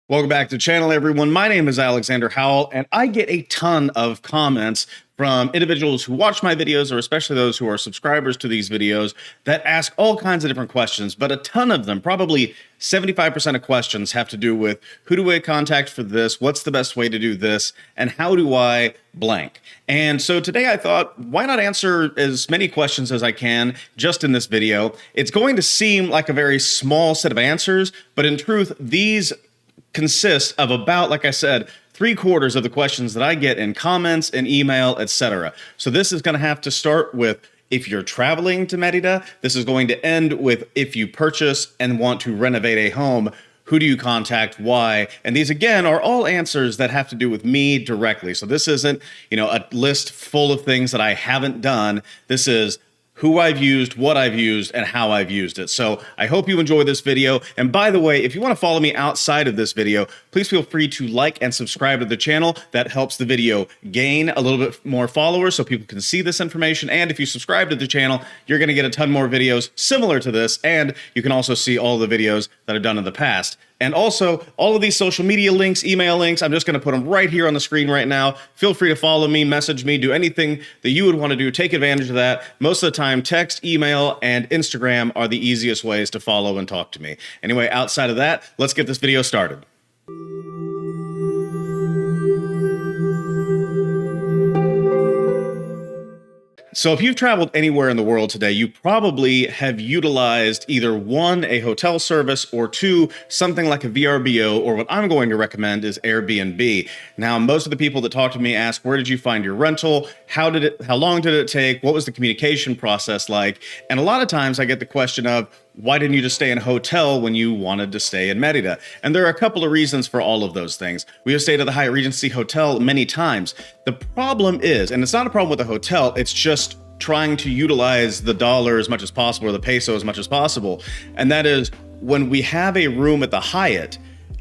Welcome back to the channel, everyone. My name is Alexander Howell, and I get a ton of comments from individuals who watch my videos, or especially those who are subscribers to these videos, that ask all kinds of different questions, but a ton of them, probably 75% of questions, have to do with who do I contact for this, what's the best way to do this, and how do I blank. And so today I thought, why not answer as many questions as I can just in this video? It's going to seem like a very small set of answers, but in truth, these consist of about, like I said, 3/4 of the questions that I get in comments and email, etc. So this is going to have to start with if you're traveling to Merida. This is going to end with if you purchase and want to renovate a home. Who do you contact? Why? And these, again, are all answers that have to do with me directly. So this isn't, a list full of things that I haven't done. This is who I've used, what I've used, and how I've used it. So I hope you enjoy this video. And by the way, if you want to follow me outside of this video, please feel free to like and subscribe to the channel. That helps the video gain a little bit more followers so people can see this information. And if you subscribe to the channel, you're going to get a ton more videos similar to this. And you can also see all the videos that I've done in the past. And also, all of these social media links, email links, I'm just going to put them right here on the screen right now. Feel free to follow me, message me, do anything that you would want to do. Take advantage of that. Most of the time, text, email, and Instagram are the easiest ways to follow and talk to me. Anyway, outside of that, let's get this video started. So if you've traveled anywhere in the world today, you probably have utilized either one, a hotel service, or two, something like a VRBO, or what I'm going to recommend is Airbnb. Now, most of the people that talk to me ask, where did you find your rental? How long did it take? What was the communication process like? And a lot of times I get the question of, why didn't you just stay in a hotel when you wanted to stay in Merida? And there are a couple of reasons for all of those things. We have stayed at the Hyatt Regency Hotel many times. The problem is, and it's not a problem with the hotel, it's just trying to utilize the dollar as much as possible, or the peso as much as possible. And that is, when we have a room at the Hyatt,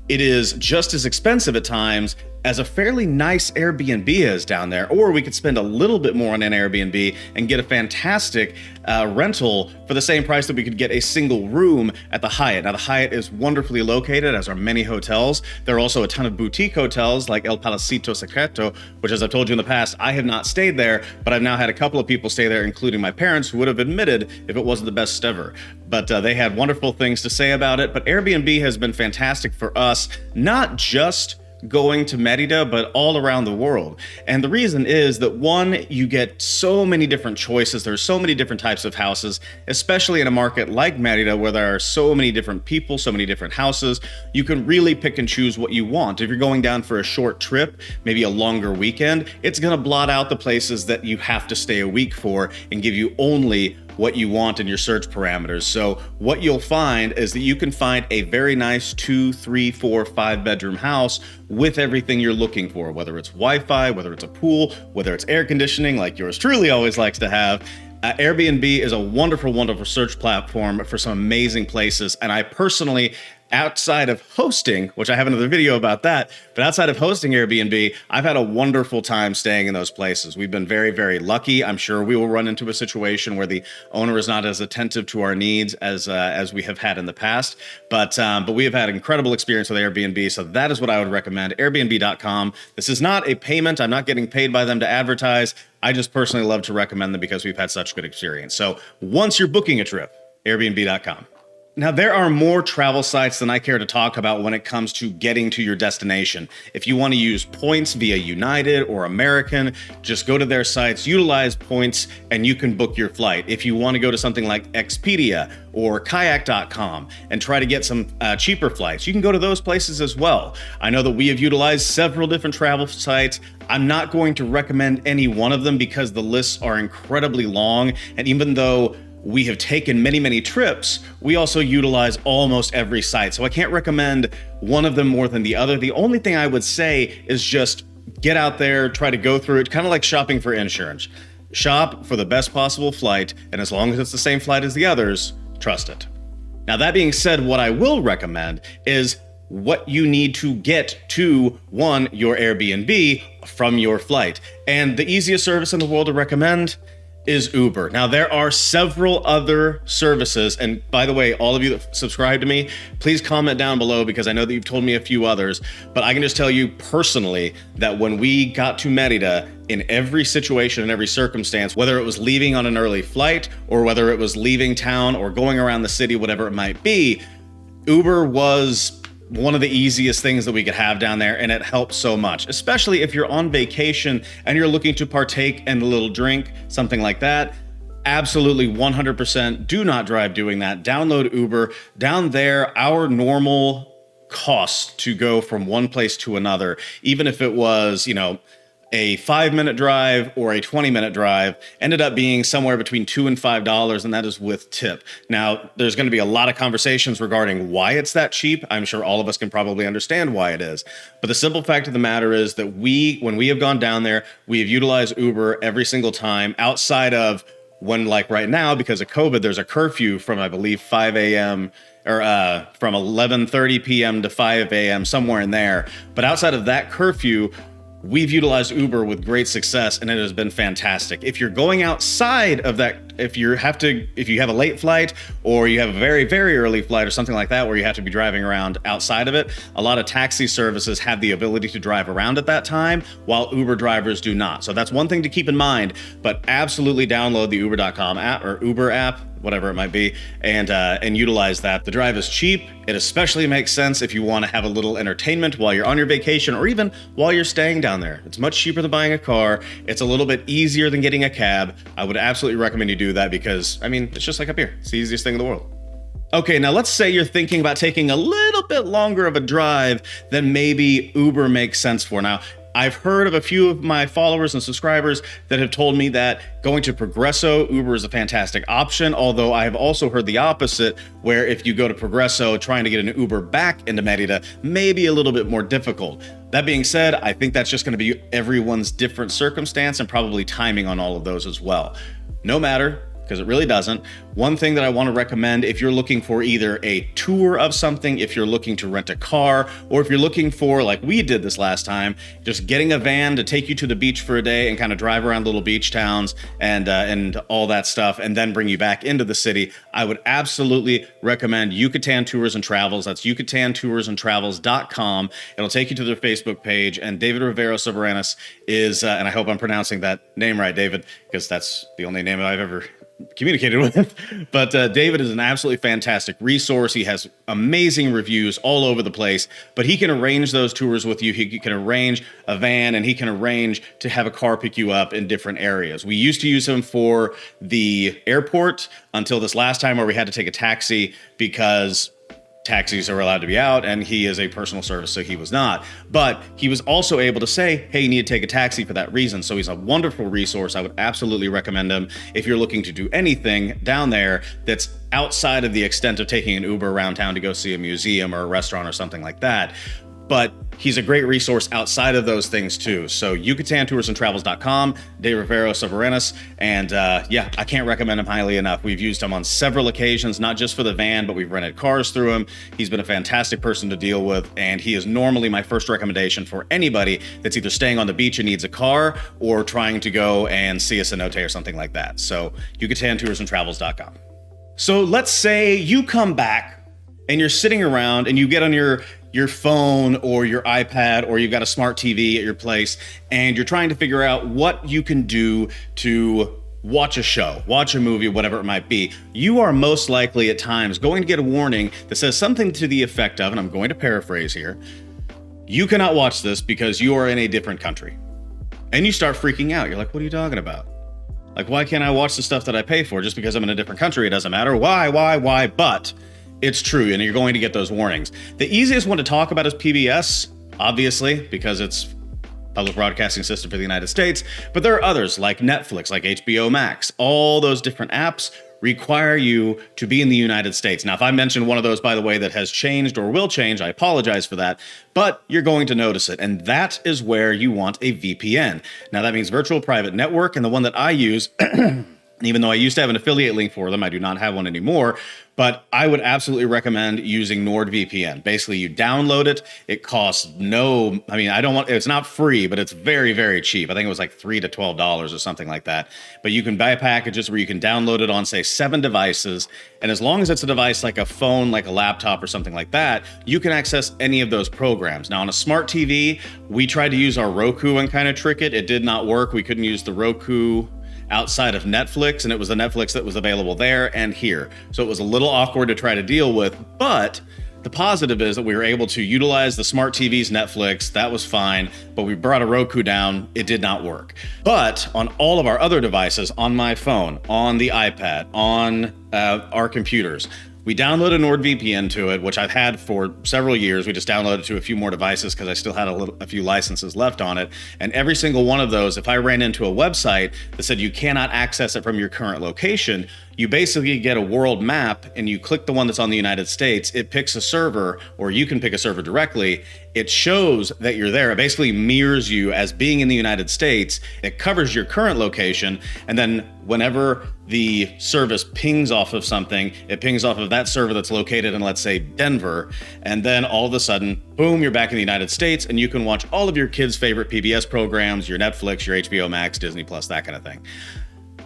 it is just as expensive at times as a fairly nice Airbnb is down there, or we could spend a little bit more on an Airbnb and get a fantastic rental for the same price that we could get a single room at the Hyatt. Now, the Hyatt is wonderfully located, as are many hotels. There are also a ton of boutique hotels like El Palacito Secreto, which, as I've told you in the past, I have not stayed there, but I've now had a couple of people stay there, including my parents, who would have admitted if it wasn't the best ever. But they had wonderful things to say about it. But Airbnb has been fantastic for us, not just going to Merida, but all around the world. And the reason is that, one, you get so many different choices. There's so many different types of houses, especially in a market like Merida, where there are so many different people, so many different houses. You can really pick and choose what you want. If you're going down for a short trip, maybe a longer weekend, it's going to blot out the places that you have to stay a week for and give you only what you want in your search parameters. So what you'll find is that you can find a very nice 2, 3, 4, 5 bedroom house with everything you're looking for, whether it's Wi-Fi, whether it's a pool, whether it's air conditioning like yours truly always likes to have. Airbnb is a wonderful, wonderful search platform for some amazing places. And I personally, outside of hosting, which I have another video about that, but outside of hosting Airbnb, I've had a wonderful time staying in those places. We've been very, very lucky. I'm sure we will run into a situation where the owner is not as attentive to our needs as we have had in the past, but we have had incredible experience with Airbnb, so that is what I would recommend, Airbnb.com. This is not a payment. I'm not getting paid by them to advertise. I just personally love to recommend them because we've had such good experience. So once you're booking a trip, Airbnb.com. Now, there are more travel sites than I care to talk about when it comes to getting to your destination. If you want to use points via United or American, just go to their sites, utilize points, and you can book your flight. If you want to go to something like Expedia or Kayak.com and try to get some cheaper flights, you can go to those places as well. I know that we have utilized several different travel sites. I'm not going to recommend any one of them because the lists are incredibly long, and even though we have taken many, many trips, we also utilize almost every site. So I can't recommend one of them more than the other. The only thing I would say is just get out there, try to go through it, kind of like shopping for insurance. Shop for the best possible flight, and as long as it's the same flight as the others, trust it. Now, that being said, what I will recommend is what you need to get to, one, your Airbnb from your flight. And the easiest service in the world to recommend is Uber. Now, there are several other services. And by the way, all of you that subscribe to me, please comment down below because I know that you've told me a few others. But I can just tell you personally that when we got to Merida, in every situation and every circumstance, whether it was leaving on an early flight or whether it was leaving town or going around the city, whatever it might be, Uber was one of the easiest things that we could have down there, and it helps so much, especially if you're on vacation and you're looking to partake in a little drink, something like that. Absolutely 100% do not drive doing that. Download Uber. Down there, our normal cost to go from one place to another, even if it was, a 5-minute drive or a 20-minute drive, ended up being somewhere between $2 and $5, and that is with tip. Now, there's going to be a lot of conversations regarding why it's that cheap. I'm sure all of us can probably understand why it is. But the simple fact of the matter is that when we have gone down there, we have utilized Uber every single time outside of when, like right now, because of COVID, there's a curfew from, I believe, 5 a.m. or from 11:30 p.m. to 5 a.m., somewhere in there. But outside of that curfew, we've utilized Uber with great success, and it has been fantastic. If you're going outside of that, if you have a late flight or you have a very, very early flight or something like that where you have to be driving around outside of it, a lot of taxi services have the ability to drive around at that time while Uber drivers do not. So that's one thing to keep in mind, but absolutely download the Uber.com app or Uber app, whatever it might be, and utilize that. The drive is cheap. It especially makes sense if you want to have a little entertainment while you're on your vacation or even while you're staying down there. It's much cheaper than buying a car. It's a little bit easier than getting a cab. I would absolutely recommend you do that because, it's just like up here. It's the easiest thing in the world. Okay, now let's say you're thinking about taking a little bit longer of a drive than maybe Uber makes sense for. Now, I've heard of a few of my followers and subscribers that have told me that going to Progresso, Uber is a fantastic option, although I have also heard the opposite, where if you go to Progresso, trying to get an Uber back into Merida may be a little bit more difficult. That being said, I think that's just going to be everyone's different circumstance and probably timing on all of those as well. No matter, because it really doesn't. One thing that I want to recommend if you're looking for either a tour of something, if you're looking to rent a car, or if you're looking for, like we did this last time, just getting a van to take you to the beach for a day and kind of drive around little beach towns and all that stuff, and then bring you back into the city, I would absolutely recommend Yucatan Tours and Travels. That's yucatantoursandtravels.com. It'll take you to their Facebook page, and David Rivero Soberanis is, and I hope I'm pronouncing that name right, David, because that's the only name I've ever communicated with. But David is an absolutely fantastic resource. He has amazing reviews all over the place, but he can arrange those tours with you. He can arrange a van, and he can arrange to have a car pick you up in different areas. We used to use him for the airport until this last time where we had to take a taxi because taxis are allowed to be out, and he is a personal service, so he was not. But he was also able to say, hey, you need to take a taxi for that reason. So he's a wonderful resource. I would absolutely recommend him if you're looking to do anything down there that's outside of the extent of taking an Uber around town to go see a museum or a restaurant or something like that. But he's a great resource outside of those things too. So yucatantoursandtravels.com, Dave Rivero Soberanis, and I can't recommend him highly enough. We've used him on several occasions, not just for the van, but we've rented cars through him. He's been a fantastic person to deal with, and he is normally my first recommendation for anybody that's either staying on the beach and needs a car or trying to go and see a cenote or something like that. So yucatantoursandtravels.com. So let's say you come back and you're sitting around and you get on your phone or your iPad, or you've got a smart TV at your place, and you're trying to figure out what you can do to watch a show, watch a movie, whatever it might be. You are most likely at times going to get a warning that says something to the effect of, and I'm going to paraphrase here, you cannot watch this because you are in a different country. And you start freaking out. You're like, what are you talking about? Like, why can't I watch the stuff that I pay for? Just because I'm in a different country, it doesn't matter. Why? But it's true, and you're going to get those warnings. The easiest one to talk about is PBS, obviously, because it's public broadcasting system for the United States, but there are others like Netflix, like HBO Max. All those different apps require you to be in the United States. Now, if I mention one of those, by the way, that has changed or will change, I apologize for that, but you're going to notice it, and that is where you want a VPN. Now, that means virtual private network, and the one that I use Even though I used to have an affiliate link for them, I do not have one anymore. But I would absolutely recommend using NordVPN. Basically, you download it. It costs it's not free, but it's very, very cheap. I think it was like $3 to $12 or something like that. But you can buy packages where you can download it on, say, 7 devices. And as long as it's a device like a phone, like a laptop or something like that, you can access any of those programs. Now, on a smart TV, we tried to use our Roku and kind of trick it. It did not work. We couldn't use the Roku outside of Netflix, and it was the Netflix that was available there and here. So it was a little awkward to try to deal with, but the positive is that we were able to utilize the smart TV's Netflix. That was fine, but we brought a Roku down. It did not work. But on all of our other devices, on my phone, on the iPad, on our computers, we downloaded NordVPN to it, which I've had for several years. We just downloaded it to a few more devices because I still had a few licenses left on it. And every single one of those, if I ran into a website that said you cannot access it from your current location, you basically get a world map and you click the one that's on the United States. It picks a server, or you can pick a server directly. It shows that you're there. It basically mirrors you as being in the United States. It covers your current location. And then whenever the service pings off of something, it pings off of that server that's located in, let's say, Denver. And then all of a sudden, boom, you're back in the United States and you can watch all of your kids' favorite PBS programs, your Netflix, your HBO Max, Disney Plus, that kind of thing.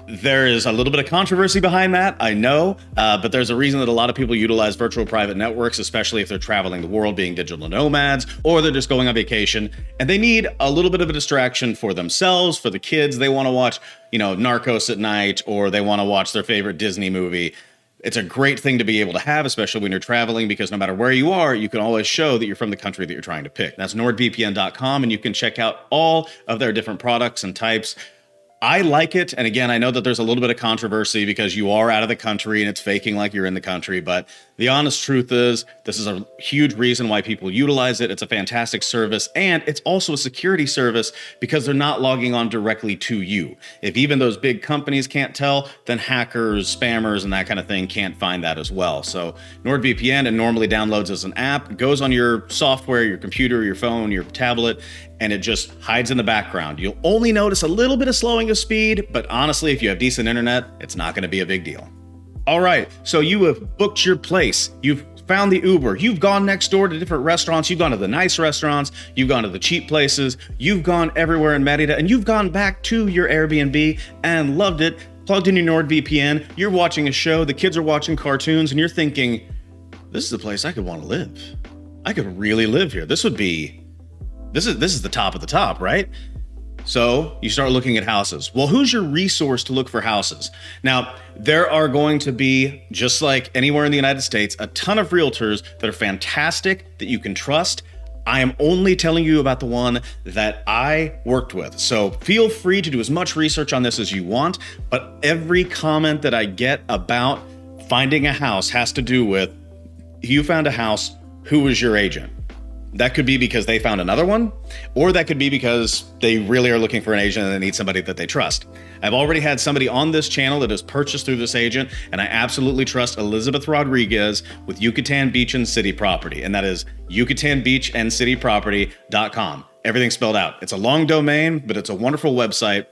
There is a little bit of controversy behind that, I know, but there's a reason that a lot of people utilize virtual private networks, especially if they're traveling the world, being digital nomads, or they're just going on vacation, and they need a little bit of a distraction for themselves, for the kids. They want to watch, Narcos at night, or they want to watch their favorite Disney movie. It's a great thing to be able to have, especially when you're traveling, because no matter where you are, you can always show that you're from the country that you're trying to pick. That's NordVPN.com, and you can check out all of their different products and types. I like it. And again, I know that there's a little bit of controversy because you are out of the country and it's faking like you're in the country. But the honest truth is, this is a huge reason why people utilize it. It's a fantastic service. And it's also a security service because they're not logging on directly to you. If even those big companies can't tell, then hackers, spammers, and that kind of thing can't find that as well. So NordVPN, it normally downloads as an app, goes on your software, your computer, your phone, your tablet, and it just hides in the background. You'll only notice a little bit of slowing of speed, but honestly, if you have decent internet, it's not going to be a big deal. All right, so you have booked your place. You've found the Uber. You've gone next door to different restaurants. You've gone to the nice restaurants. You've gone to the cheap places. You've gone everywhere in Merida, and you've gone back to your Airbnb and loved it, plugged in your NordVPN. You're watching a show. The kids are watching cartoons, and you're thinking, this is a place I could want to live. I could really live here. This is the top of the top, right? So you start looking at houses. Well, who's your resource to look for houses? Now, there are going to be, just like anywhere in the United States, a ton of realtors that are fantastic, that you can trust. I am only telling you about the one that I worked with. So feel free to do as much research on this as you want, but every comment that I get about finding a house has to do with, you found a house, who was your agent? That could be because they found another one, or that could be because they really are looking for an agent and they need somebody that they trust. I've already had somebody on this channel that has purchased through this agent, and I absolutely trust Elizabeth Rodriguez with Yucatan Beach and City Property, and that is yucatanbeachandcityproperty.com. Everything's spelled out. It's a long domain, but it's a wonderful website.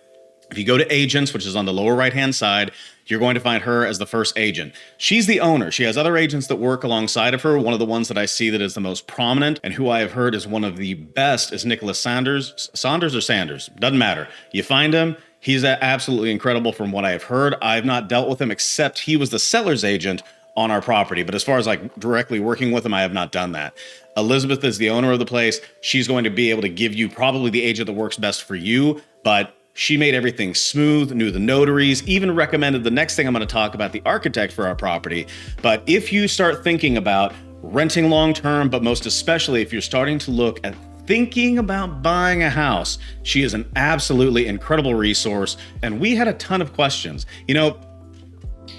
If you go to agents, which is on the lower right-hand side, you're going to find her as the first agent. She's the owner. She has other agents that work alongside of her. One of the ones that I see that is the most prominent and who I have heard is one of the best is Nicholas Sanders. Saunders or Sanders? Doesn't matter. You find him. He's absolutely incredible from what I have heard. I've not dealt with him except he was the seller's agent on our property. But as far as like directly working with him, I have not done that. Elizabeth is the owner of the place. She's going to be able to give you probably the agent that works best for you, but she made everything smooth, knew the notaries, even recommended the next thing I'm going to talk about, the architect for our property. But if you start thinking about renting long-term, but most especially if you're starting to look at thinking about buying a house, she is an absolutely incredible resource. And we had a ton of questions. You know,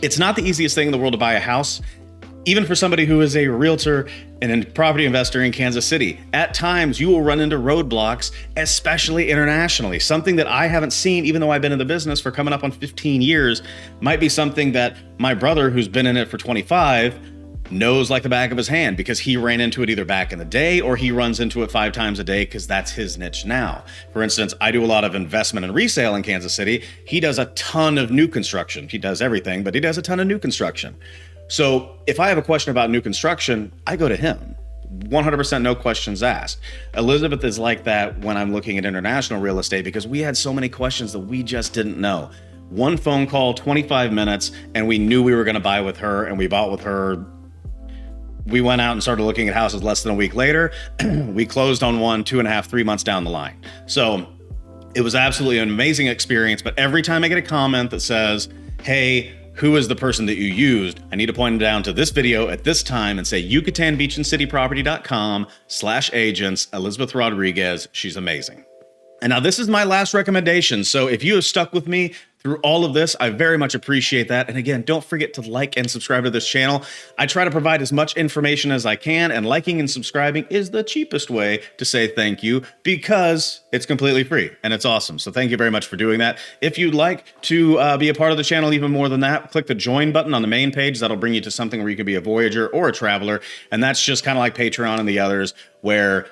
it's not the easiest thing in the world to buy a house, even for somebody who is a realtor and a property investor in Kansas City. At times, you will run into roadblocks, especially internationally. Something that I haven't seen, even though I've been in the business for coming up on 15 years, might be something that my brother, who's been in it for 25, knows like the back of his hand because he ran into it either back in the day or he runs into it 5 times a day because that's his niche now. For instance, I do a lot of investment and resale in Kansas City. He does a ton of new construction. He does everything, but he does a ton of new construction. So if I have a question about new construction, I go to him. 100% no questions asked. Elizabeth is like that when I'm looking at international real estate because we had so many questions that we just didn't know. One phone call, 25 minutes, and we knew we were going to buy with her, and we bought with her. We went out and started looking at houses less than a week later. We closed on one 2.5, 3 months down the line. So it was absolutely an amazing experience. But every time I get a comment that says, hey, who is the person that you used? I need to point them down to this video at this time and say YucatanBeachAndCityProperty.com/agents, Elizabeth Rodriguez. She's amazing. And now this is my last recommendation. So if you have stuck with me through all of this, I very much appreciate that. And again, don't forget to like and subscribe to this channel. I try to provide as much information as I can, and liking and subscribing is the cheapest way to say thank you because it's completely free and it's awesome. So thank you very much for doing that. If you'd like to be a part of the channel even more than that, click the join button on the main page. That'll bring you to something where you can be a Voyager or a Traveler. And that's just kind of like Patreon and the others, where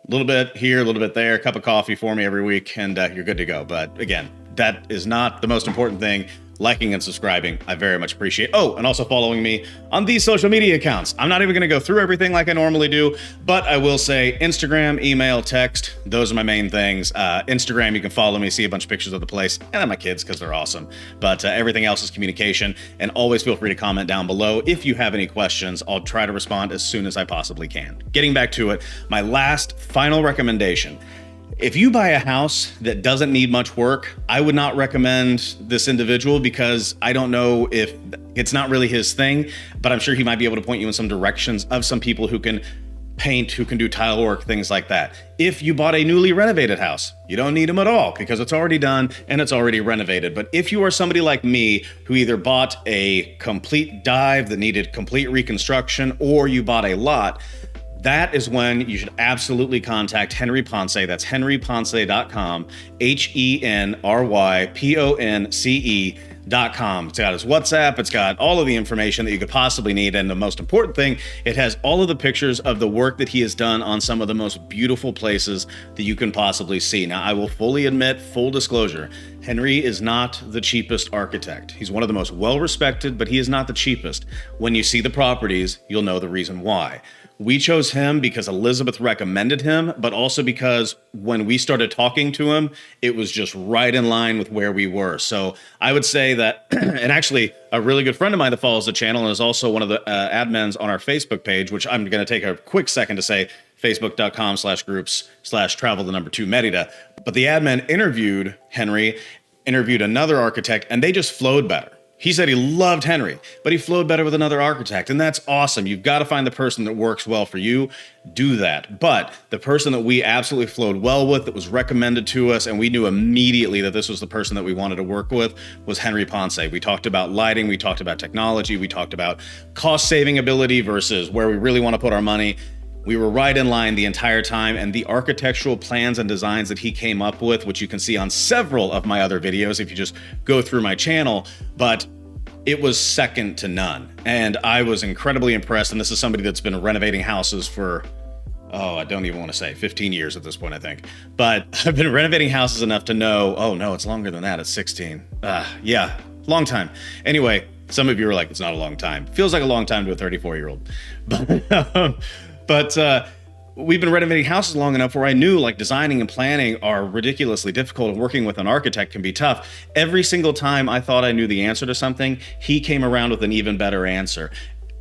a little bit here, a little bit there, a cup of coffee for me every week, and you're good to go. But again, that is not the most important thing. Liking and subscribing, I very much appreciate. Oh, and also following me on these social media accounts. I'm not even going to go through everything like I normally do, but I will say Instagram, email, text. Those are my main things. Instagram, you can follow me, see a bunch of pictures of the place, and then my kids because they're awesome. But everything else is communication, and always feel free to comment down below if you have any questions. I'll try to respond as soon as I possibly can. Getting back to it, my last final recommendation. If you buy a house that doesn't need much work, I would not recommend this individual because I don't know if it's not really his thing, but I'm sure he might be able to point you in some directions of some people who can paint, who can do tile work, things like that. If you bought a newly renovated house, you don't need them at all because it's already done and it's already renovated. But if you are somebody like me who either bought a complete dive that needed complete reconstruction or you bought a lot, that is when you should absolutely contact Henry Ponce. That's henryponce.com, HenryPonce.com. It's got his WhatsApp. It's got all of the information that you could possibly need. And the most important thing, it has all of the pictures of the work that he has done on some of the most beautiful places that you can possibly see. Now, I will fully admit, full disclosure, Henry is not the cheapest architect. He's one of the most well-respected, but he is not the cheapest. When you see the properties, you'll know the reason why. We chose him because Elizabeth recommended him, but also because when we started talking to him, it was just right in line with where we were. So I would say that, and actually a really good friend of mine that follows the channel and is also one of the admins on our Facebook page, which I'm going to take a quick second to say, facebook.com/groups/travel2 Merida. But the admin interviewed Henry, interviewed another architect, and they just flowed better. He said he loved Henry, but he flowed better with another architect, and that's awesome. You've got to find the person that works well for you. Do that. But the person that we absolutely flowed well with, that was recommended to us, and we knew immediately that this was the person that we wanted to work with, was Henry Ponce. We talked about lighting, we talked about technology, we talked about cost-saving ability versus where we really want to put our money. We were right in line the entire time, and the architectural plans and designs that he came up with, which you can see on several of my other videos if you just go through my channel, but it was second to none. And I was incredibly impressed, and this is somebody that's been renovating houses for, I don't even want to say, 15 years at this point, I think. But I've been renovating houses enough to know, oh no, it's longer than that, it's 16. Yeah, long time. Anyway, some of you are like, it's not a long time. Feels like a long time to a 34-year-old. But we've been renovating houses long enough where I knew like designing and planning are ridiculously difficult, and working with an architect can be tough. Every single time I thought I knew the answer to something, he came around with an even better answer.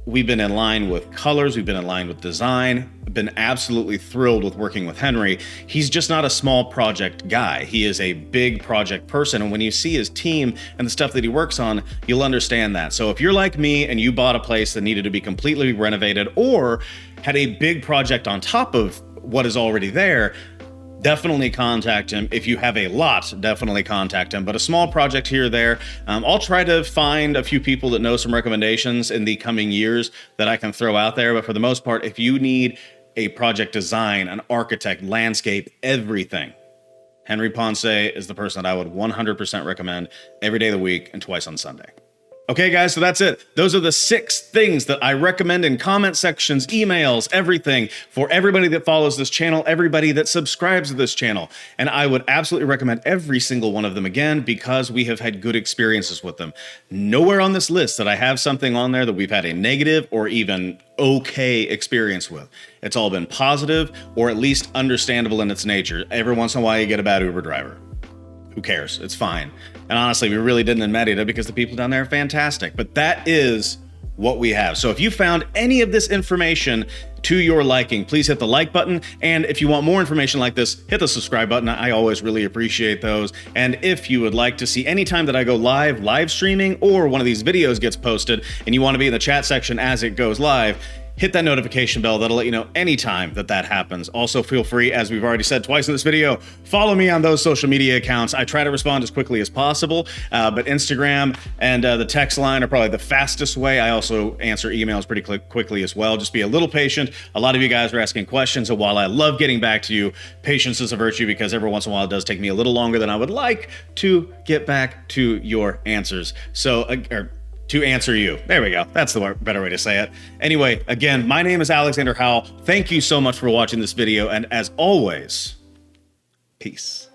We've been in line with colors, we've been in line with design, been absolutely thrilled with working with Henry. He's just not a small project guy. He is a big project person, and when you see his team and the stuff that he works on, you'll understand that. So if you're like me and you bought a place that needed to be completely renovated or had a big project on top of what is already there, definitely contact him. If you have a lot, definitely contact him. But a small project here or there, I'll try to find a few people that know some recommendations in the coming years that I can throw out there. But for the most part, if you need a project design, an architect, landscape, everything, Henry Ponce is the person that I would 100% recommend every day of the week and twice on Sunday. Okay, guys, so that's it. Those are the 6 things that I recommend in comment sections, emails, everything for everybody that follows this channel, everybody that subscribes to this channel. And I would absolutely recommend every single one of them again because we have had good experiences with them. Nowhere on this list that I have something on there that we've had a negative or even okay experience with. It's all been positive or at least understandable in its nature. Every once in a while you get a bad Uber driver. Who cares? It's fine. And honestly, we really didn't in Merida because the people down there are fantastic. But that is what we have. So if you found any of this information to your liking, please hit the like button. And if you want more information like this, hit the subscribe button. I always really appreciate those. And if you would like to see any time that I go live streaming, or one of these videos gets posted and you want to be in the chat section as it goes live, hit that notification bell. That'll let you know anytime that happens. Also, feel free, as we've already said twice in this video, follow me on those social media accounts. I try to respond as quickly as possible, but Instagram and the text line are probably the fastest way. I also answer emails pretty quickly as well. Just be a little patient. A lot of you guys are asking questions, so while I love getting back to you, patience is a virtue because every once in a while it does take me a little longer than I would like to get back to your answers. So, to answer you. There we go. That's the better way to say it. Anyway, again, my name is Alexander Howell. Thank you so much for watching this video. And as always, peace.